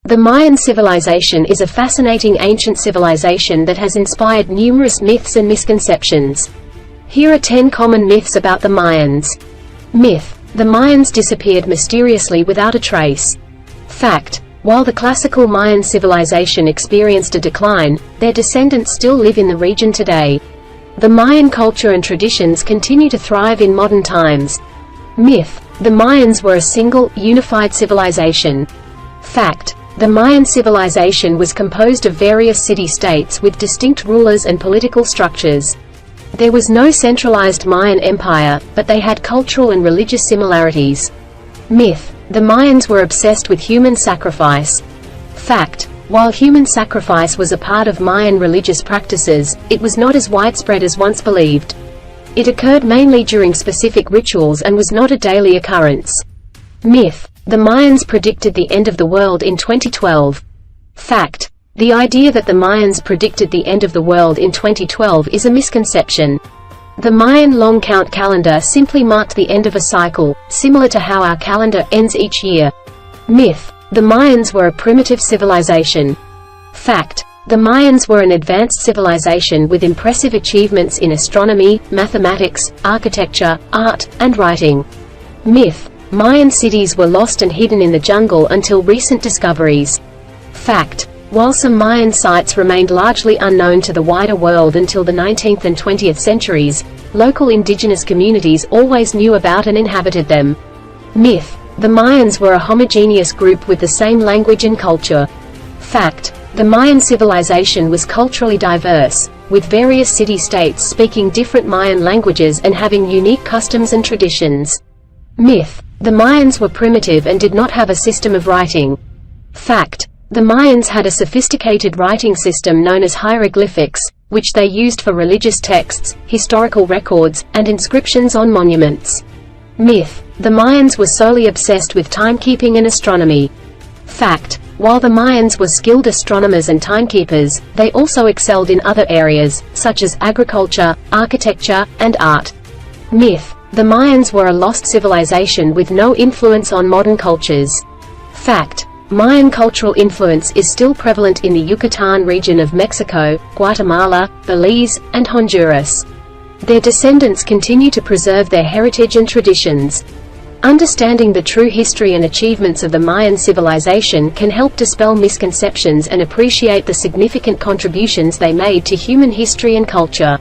The Mayan civilization is a fascinating ancient civilization that has inspired numerous myths and misconceptions. Here are 10 common myths about the Mayans. Myth: the Mayans disappeared mysteriously without a trace. Fact: while the classical Mayan civilization experienced a decline, their descendants still live in the region today. The Mayan culture and traditions continue to thrive in modern times. Myth: the Mayans were a single, unified civilization. Fact: the Mayan civilization was composed of various city-states with distinct rulers and political structures. There was no centralized Mayan empire, but they had cultural and religious similarities. Myth: the Mayans were obsessed with human sacrifice. Fact: while human sacrifice was a part of Mayan religious practices, it was not as widespread as once believed. It occurred mainly during specific rituals and was not a daily occurrence. Myth: the Mayans predicted the end of the world in 2012. Fact: the idea that the Mayans predicted the end of the world in 2012 is a misconception. The Mayan long count calendar simply marked the end of a cycle, similar to how our calendar ends each year. Myth: the Mayans were a primitive civilization. Fact: the Mayans were an advanced civilization with impressive achievements in astronomy, mathematics, architecture, art, and writing. Myth: Mayan cities were lost and hidden in the jungle until recent discoveries. Fact: while some Mayan sites remained largely unknown to the wider world until the 19th and 20th centuries, local indigenous communities always knew about and inhabited them. Myth: the Mayans were a homogeneous group with the same language and culture. Fact: the Mayan civilization was culturally diverse, with various city-states speaking different Mayan languages and having unique customs and traditions. Myth: the Mayans were primitive and did not have a system of writing. Fact: the Mayans had a sophisticated writing system known as hieroglyphics, which they used for religious texts, historical records, and inscriptions on monuments. Myth: the Mayans were solely obsessed with timekeeping and astronomy. Fact: while the Mayans were skilled astronomers and timekeepers, they also excelled in other areas, such as agriculture, architecture, and art. Myth: the Mayans were a lost civilization with no influence on modern cultures. Fact: Mayan cultural influence is still prevalent in the Yucatan region of Mexico, Guatemala, Belize, and Honduras. Their descendants continue to preserve their heritage and traditions. Understanding the true history and achievements of the Mayan civilization can help dispel misconceptions and appreciate the significant contributions they made to human history and culture.